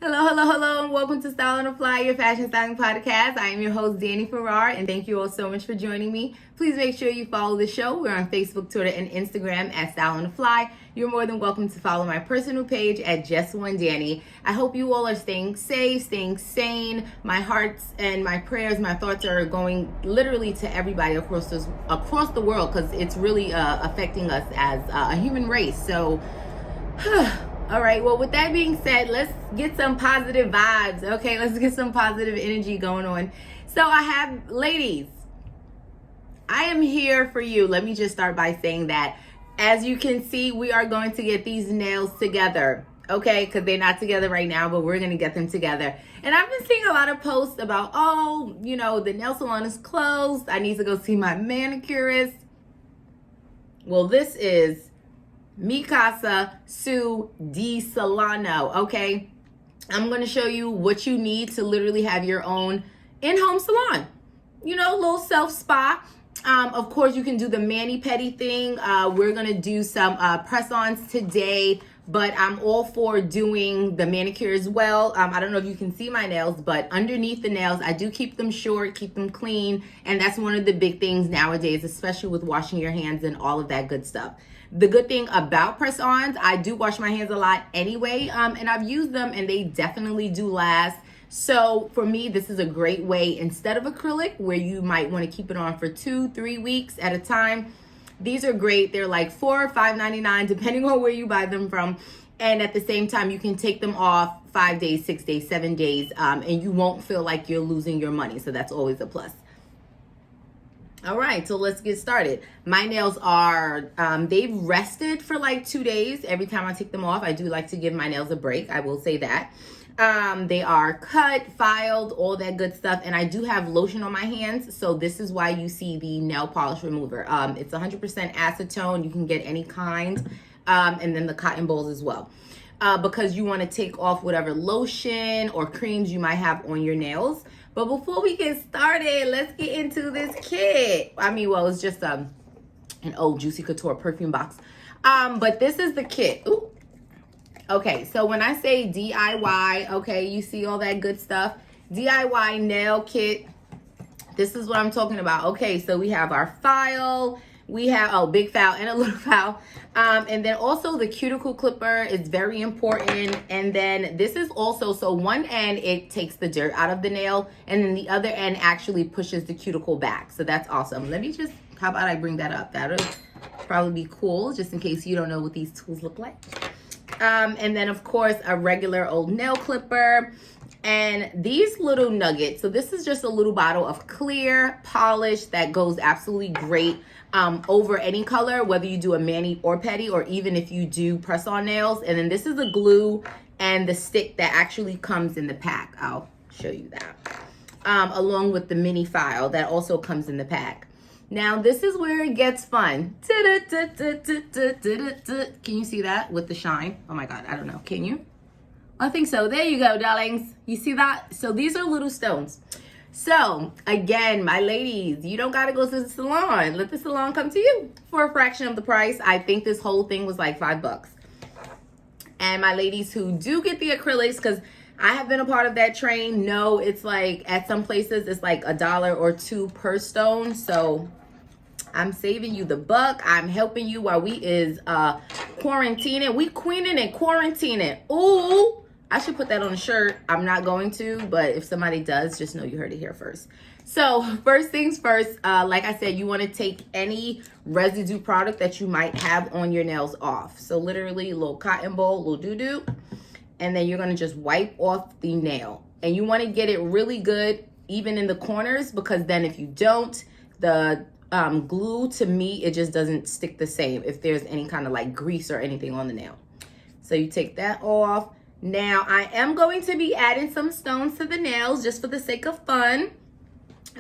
Hello, hello, hello, and welcome to Style on the Fly, your fashion styling podcast. I am your host, Danny Farrar, and thank you all so much for joining me. Please make sure you follow the show. We're on Facebook, Twitter, and Instagram at Style on the Fly. You're more than welcome to follow my personal page at Just One Danny. I hope you all are staying safe, staying sane. My hearts and my prayers, my thoughts are going literally to everybody across the world because it's really affecting us as a human race. So. All right, well, with that being said, let's get some positive vibes, okay? Let's get some positive energy going on. So I have, ladies, I am here for you. Let me just start by saying that, as you can see, we are going to get these nails together, okay? Because they're not together right now, but we're going to get them together. And I've been seeing a lot of posts about, the nail salon is closed. I need to go see my manicurist. Well, this is Mi Casa Su Di Salano, okay? I'm going to show you what you need to literally have your own in-home salon. You know, a little self-spa. Of course, you can do the mani-pedi thing. We're going to do some press-ons today, but I'm all for doing the manicure as well. I don't know if you can see my nails, but underneath the nails, I do keep them short, keep them clean, and that's one of the big things nowadays, especially with washing your hands and all of that good stuff. The good thing about press-ons, I do wash my hands a lot anyway, and I've used them and they definitely do last. So for me, this is a great way, instead of acrylic, where you might want to keep it on for 2-3 weeks at a time. These are great. They're like $4 or $5.99, depending on where you buy them from. And at the same time, you can take them off 5 days, 6 days, 7 days, and you won't feel like you're losing your money. So that's always a plus. All right, so let's get started. My nails are, they've rested for like 2 days. Every time I take them off, I do like to give my nails a break. I will say that. They are cut, filed, all that good stuff. And I do have lotion on my hands. So this is why you see the nail polish remover. It's 100% acetone. You can get any kind. And then the cotton balls as well. Because you want to take off whatever lotion or creams you might have on your nails. But before we get started, let's get into this kit. It's just an old Juicy Couture perfume box. But this is the kit. Ooh. Okay, so when I say DIY, okay, you see all that good stuff. DIY nail kit. This is what I'm talking about. Okay, so we have our file. We have, big file and a little file. And then also the cuticle clipper is very important. And then this is also, so one end, it takes the dirt out of the nail. And then the other end actually pushes the cuticle back. So that's awesome. Let me just, how about I bring that up? That would probably be cool, just in case you don't know what these tools look like. And then of course, a regular old nail clipper. And these little nuggets, so this is just a little bottle of clear polish that goes absolutely great over any color, whether you do a mani or pedi, or even if you do press-on nails. And then this is the glue and the stick that actually comes in the pack. I'll show you that. Along with the mini file that also comes in the pack. Now, this is where it gets fun. Can you see that with the shine? Oh my God, I don't know. Can you? I think so. There you go, darlings. You see that? So these are little stones. So again, my ladies, you don't got to go to the salon. Let the salon come to you for a fraction of the price. I think this whole thing was like $5. And my ladies who do get the acrylics, because I have been a part of that train, no, it's like at some places it's like $1 or $2 per stone. So I'm saving you the buck. I'm helping you while we is quarantining. We queening and quarantining. Ooh, I should put that on a shirt. I'm not going to, but if somebody does, just know you heard it here first. So first things first, like I said, you want to take any residue product that you might have on your nails off. So literally a little cotton ball, little doo-doo. And then you're going to just wipe off the nail. And you want to get it really good, even in the corners, because then if you don't, the glue, to me, it just doesn't stick the same if there's any kind of like grease or anything on the nail. So you take that off. Now I am going to be adding some stones to the nails just for the sake of fun.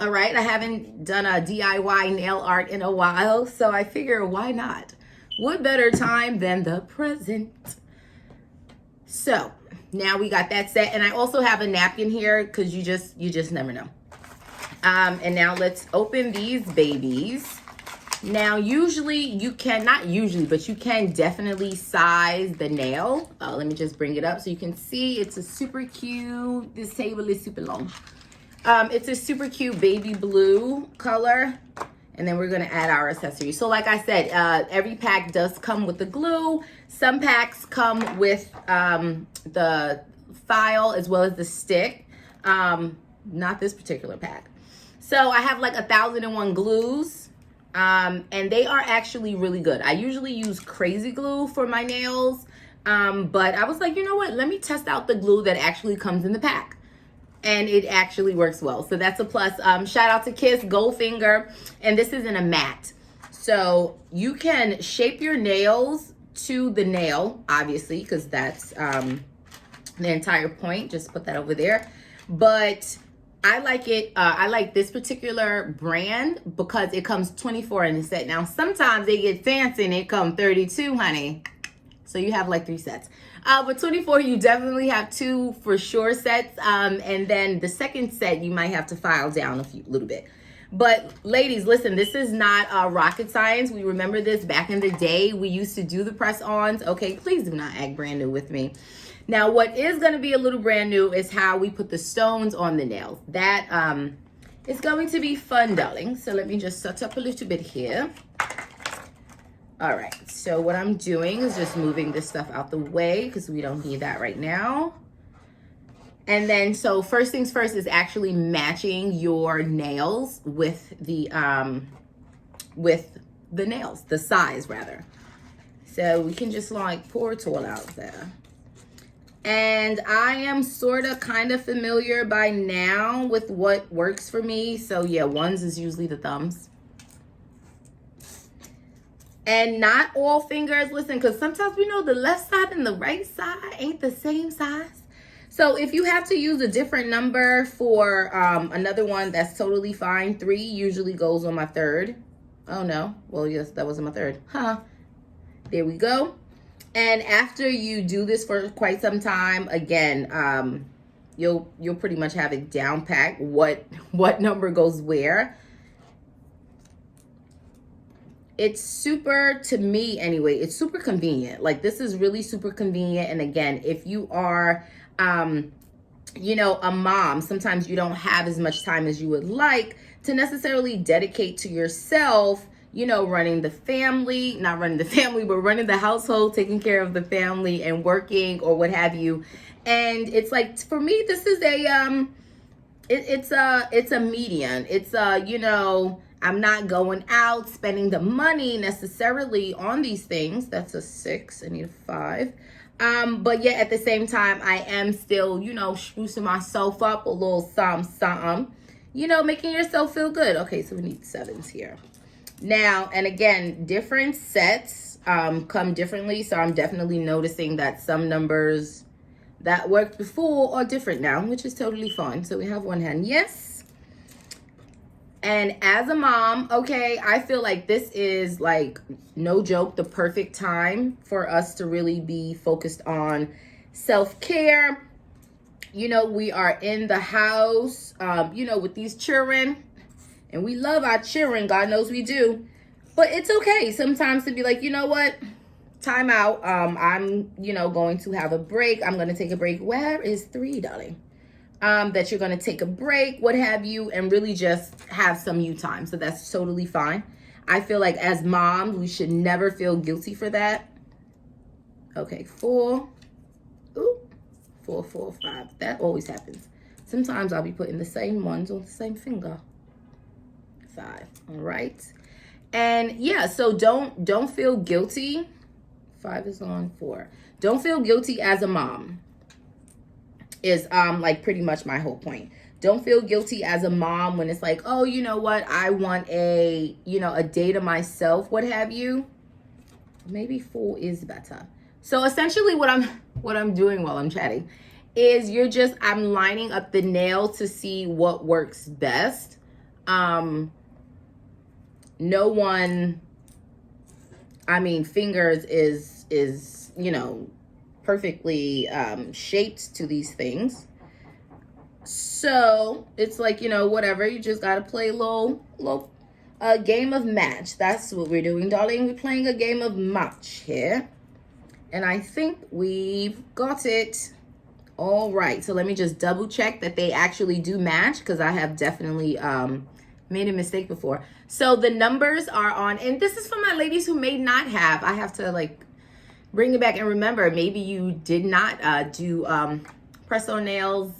All right, I haven't done a DIY nail art in a while, so I figure why not? What better time than the present? So now we got that set, and I also have a napkin here because you just never know. And now let's open these babies. Now, usually you can, not usually, but you can definitely size the nail. Let me just bring it up so you can see. It's a super cute, this table is super long. It's a super cute baby blue color. And then we're gonna add our accessories. So like I said, every pack does come with the glue. Some packs come with the file as well as the stick. Not this particular pack. So I have like 1,001 glues. And they are actually really good. I usually use crazy glue for my nails. But I was like, you know what? Let me test out the glue that actually comes in the pack. And it actually works well. So that's a plus. Shout out to Kiss Goldfinger. And this is in a matte. So you can shape your nails to the nail, obviously, because that's the entire point. Just put that over there. But I like it. I like this particular brand because it comes 24 in the set. Now, sometimes they get fancy and it comes 32, honey. So you have like 3 sets. But 24, you definitely have 2 for sure sets. And then the second set, you might have to file down a little bit. But ladies, listen, this is not rocket science. We remember this back in the day. We used to do the press-ons. Okay, please do not act brand new with me. Now, what is going to be a little brand new is how we put the stones on the nails. That is going to be fun, darling. So let me just set up a little bit here. All right, so what I'm doing is just moving this stuff out the way because we don't need that right now. And then, so first things first is actually matching your nails with the nails, the size rather. So we can just like pour it all out there. And I am sort of kind of familiar by now with what works for me. So yeah, ones is usually the thumbs. And not all fingers, listen, because sometimes we know the left side and the right side ain't the same size. So if you have to use a different number for another one, that's totally fine. 3 usually goes on my 3rd. Oh no, well yes, that wasn't my 3rd. Huh, there we go. And after you do this for quite some time, again, you'll pretty much have it down packed what number goes where. It's super, to me anyway, it's super convenient. Like this is really super convenient. And again, if you are, you know, a mom, sometimes you don't have as much time as you would like to necessarily dedicate to yourself, you know, running the family, not running the family, but running the household, taking care of the family and working or what have you. And it's like, for me, this is a, it's a median. It's you know, I'm not going out spending the money necessarily on these things. That's a 6, I need a 5. But yet at the same time, I am still, you know, sprucing myself up a little something, you know, making yourself feel good. Okay, so we need 7s here. Now, and again, different sets come differently. So I'm definitely noticing that some numbers that worked before are different now, which is totally fine. So we have one hand, yes. And as a mom, okay, I feel like this is like, no joke, the perfect time for us to really be focused on self-care. You know, we are in the house, you know, with these children. And we love our children, God knows we do. But it's okay sometimes to be like, you know what? Time out. I'm, you know, going to have a break. I'm going to take a break. Where is 3, darling? That you're going to take a break, what have you, and really just have some you time. So that's totally fine. I feel like as moms, we should never feel guilty for that. Okay, 4. Ooh, 4, 4, 5. That always happens. Sometimes I'll be putting the same ones on the same finger. 5. All right. And yeah, so don't feel guilty. 5 is on 4. Don't feel guilty as a mom. Is like pretty much my whole point. Don't feel guilty as a mom when it's like, oh, you know what, I want a, you know, a day to myself, what have you. Maybe 4 is better. So essentially what I'm doing while I'm chatting is I'm lining up the nail to see what works best. No one, I mean, fingers is, you know, perfectly shaped to these things. So it's like, you know, whatever, you just got to play a little A game of match. That's what we're doing, darling. We're playing a game of match here. And I think we've got it. All right. So let me just double check that they actually do match, because I have definitely made a mistake before. So the numbers are on, and this is for my ladies who may not have. I have to like bring it back and remember, maybe you did not do press-on nails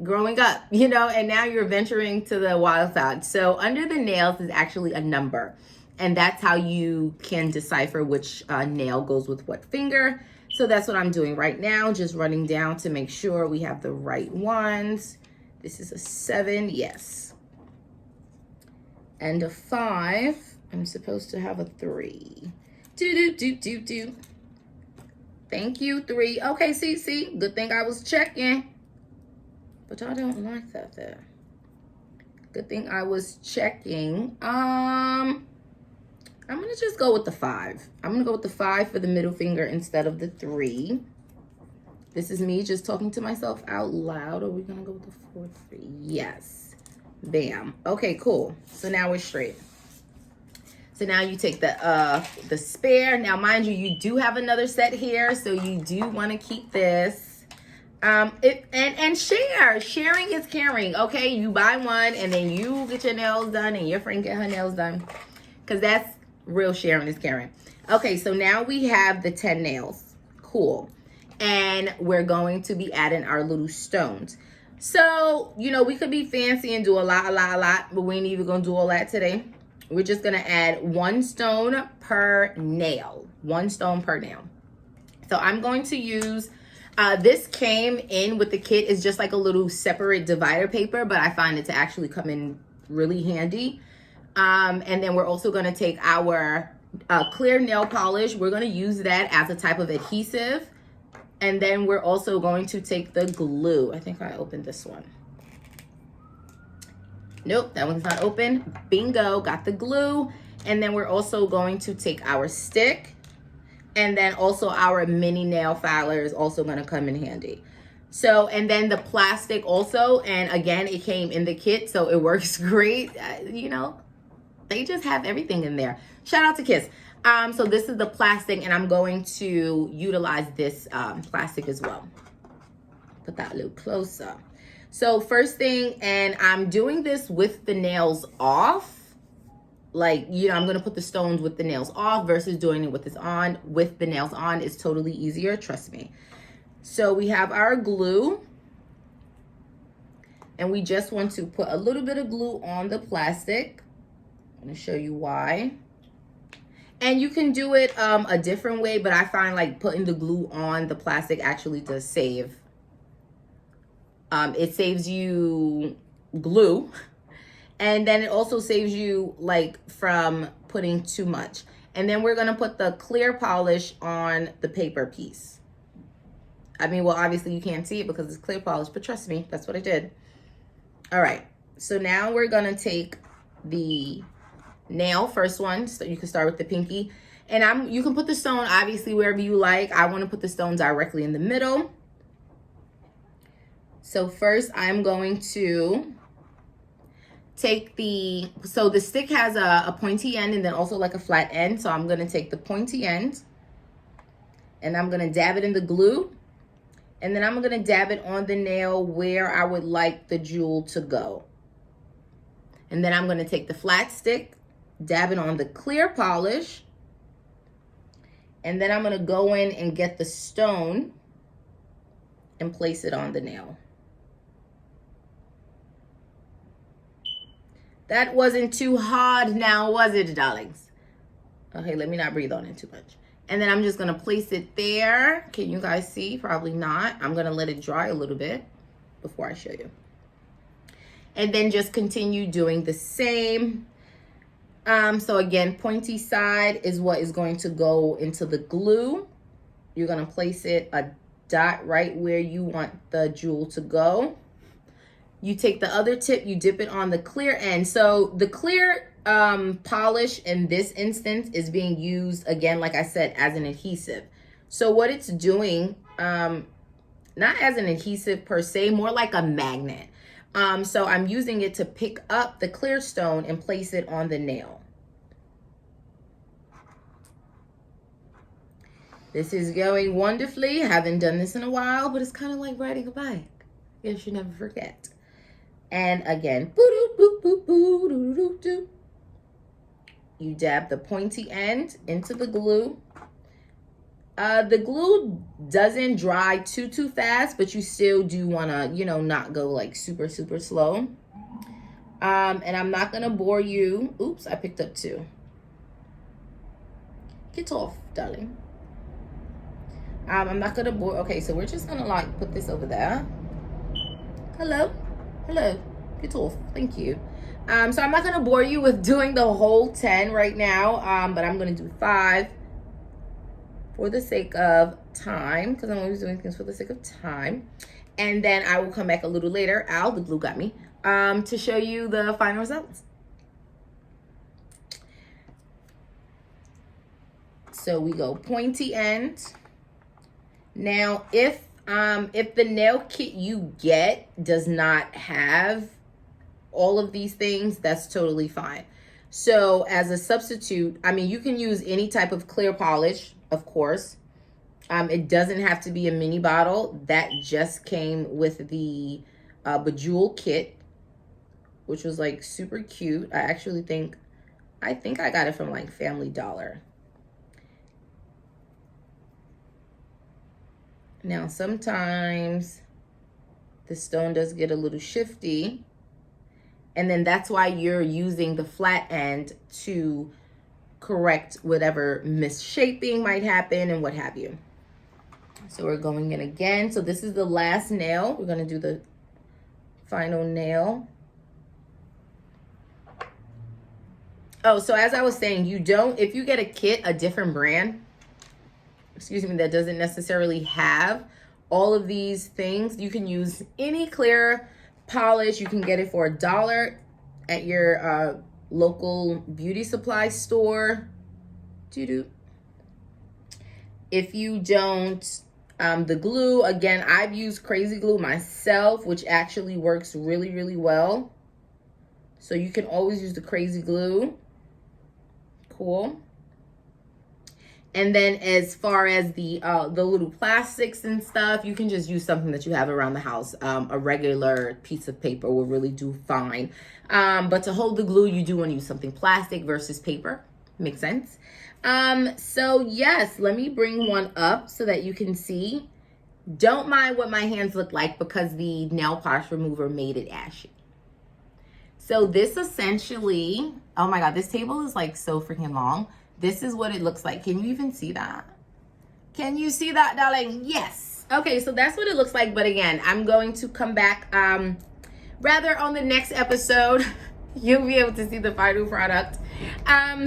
growing up, you know, and now you're venturing to the wild side. So under the nails is actually a number, and that's how you can decipher which nail goes with what finger. So that's what I'm doing right now, just running down to make sure we have the right ones. This is a 7, yes. And a 5, I'm supposed to have a 3. Do. Thank you, 3. Okay, see, good thing I was checking. But I don't like that there. Good thing I was checking. I'm gonna just go with the 5. I'm gonna go with the 5 for the middle finger instead of the 3. This is me just talking to myself out loud. Are we gonna go with the 4, 3? Yes. Bam. Okay, cool. So now we're straight. So now you take the spare. Now, mind you, you do have another set here, so you do want to keep this. And share. Sharing is caring. Okay, you buy one and then you get your nails done and your friend get her nails done, because that's real sharing is caring. Okay, so now we have the 10 nails. Cool. And we're going to be adding our little stones. So, you know, we could be fancy and do a lot, but we ain't even gonna do all that today. We're just gonna add 1 stone per nail. 1 stone per nail. So I'm going to use, this came in with the kit. It's just like a little separate divider paper, but I find it to actually come in really handy. And then we're also gonna take our clear nail polish. We're gonna use that as a type of adhesive. And then we're also going to take the glue. I think I opened this one. Nope, that one's not open. Bingo, got the glue. And then we're also going to take our stick. And then also our mini nail filer is also going to come in handy. So, and then the plastic also. And again, it came in the kit, so it works great. You know, they just have everything in there. Shout out to Kiss. So this is the plastic, and I'm going to utilize this plastic as well. Put that a little closer. So first thing, and I'm doing this with the nails off. Like, you know, I'm going to put the stones with the nails off versus doing it with this on. With the nails on is totally easier, trust me. So we have our glue. And we just want to put a little bit of glue on the plastic. I'm going to show you why. And you can do it a different way, but I find like putting the glue on the plastic actually does save. It saves you glue, and then it also saves you like from putting too much. And then we're gonna put the clear polish on the paper piece. I mean, well, obviously you can't see it because it's clear polish, but trust me, that's what I did. All right, so now we're gonna take the nail, first one, so you can start with the pinky, and you can put the stone obviously wherever you like. I want to put the stone directly in the middle. So first I'm going to take so the stick has a pointy end and then also like a flat end, so I'm going to take the pointy end and I'm going to dab it in the glue, and then I'm going to dab it on the nail where I would like the jewel to go. And then I'm going to take the flat stick, dab it on the clear polish, and then I'm going to go in and get the stone and place it on the nail. That wasn't too hard now, was it, darlings? Okay, let me not breathe on it too much. And then I'm just going to place it there. Can you guys see? Probably not. I'm going to let it dry a little bit before I show you. And then just continue doing the same. So again, pointy side is what is going to go into the glue. You're going to place it a dot right where you want the jewel to go. You take the other tip, you dip it on the clear end. So the clear polish in this instance is being used, again, like I said, as an adhesive. So what it's doing, not as an adhesive per se, more like a magnet. So I'm using it to pick up the clear stone and place it on the nail. This is going wonderfully. Haven't done this in a while, but it's kind of like riding a bike. You should never forget. And again, you dab the pointy end into the glue. The glue doesn't dry too fast, but you still do want to, not go like super slow. And I'm not going to bore you. Oops, I picked up 2. Get off, darling. I'm not going to bore. Okay, so we're just going to like put this over there. Hello. Get off. Thank you. So I'm not going to bore you with doing the whole 10 right now, but I'm going to do 5 for the sake of time, because I'm always doing things for the sake of time. And then I will come back a little later. Ow, the glue got me. To show you the final results. So we go pointy end. Now, if the nail kit you get does not have all of these things, that's totally fine. So as a substitute, I mean, you can use any type of clear polish, of course. It doesn't have to be a mini bottle. That just came with the Bejeweled kit, which was like super cute. I think I got it from like Family Dollar. Now, sometimes the stone does get a little shifty, and then that's why you're using the flat end to correct whatever misshaping might happen and what have you. So we're going in again. So this is the last nail. We're going to do the final nail. Oh, so as I was saying, if you get a kit, a different brand, that doesn't necessarily have all of these things, you can use any clear polish. You can get it for $1 at your local beauty supply store. If you don't, the glue, again, I've used Crazy Glue myself, which actually works really well. So you can always use the Crazy Glue. Cool. And then as far as the little plastics and stuff, you can just use something that you have around the house. A regular piece of paper will really do fine. But to hold the glue, you do want to use something plastic versus paper. Makes sense. So yes, let me bring one up so that you can see. Don't mind what my hands look like because the nail polish remover made it ashy. So this essentially, oh my God, this table is like so freaking long. This is what it looks like. Can you even see that? Can you see that, darling? Yes. Okay, so that's what it looks like. But again, I'm going to come back rather on the next episode. You'll be able to see the final product.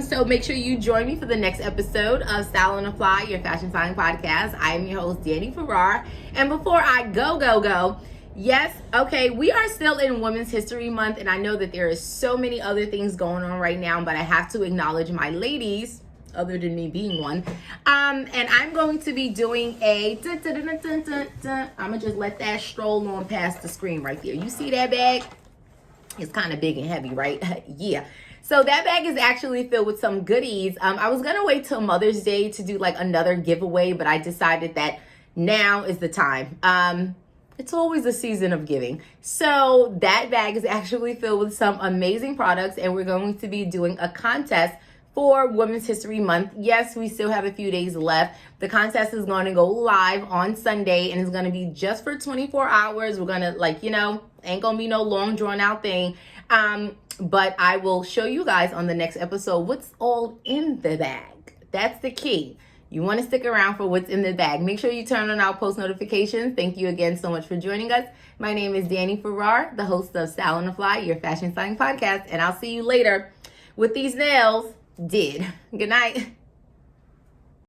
So make sure you join me for the next episode of Style on the Fly, your fashion styling podcast. I am your host, Danny Farrar. And before I go, yes, okay, we are still in Women's History Month, and I know that there is so many other things going on right now, but I have to acknowledge my ladies, other than me being one. And I'm going to be doing a I'm gonna just let that stroll on past the screen right there. You see that bag? It's kind of big and heavy, right? Yeah. So that bag is actually filled with some goodies. I was gonna wait till Mother's Day to do like another giveaway, but I decided that now is the time. It's always a season of giving. So that bag is actually filled with some amazing products, and we're going to be doing a contest for Women's History Month. Yes, we still have a few days left. The contest is going to go live on Sunday, and it's going to be just for 24 hours. We're going to, ain't going to be no long drawn out thing. But I will show you guys on the next episode what's all in the bag. That's the key. You want to stick around for what's in the bag. Make sure you turn on our post notifications. Thank you again so much for joining us. My name is Danny Farrar, the host of Style on the Fly, your fashion styling podcast, and I'll see you later with these nails did. Good night.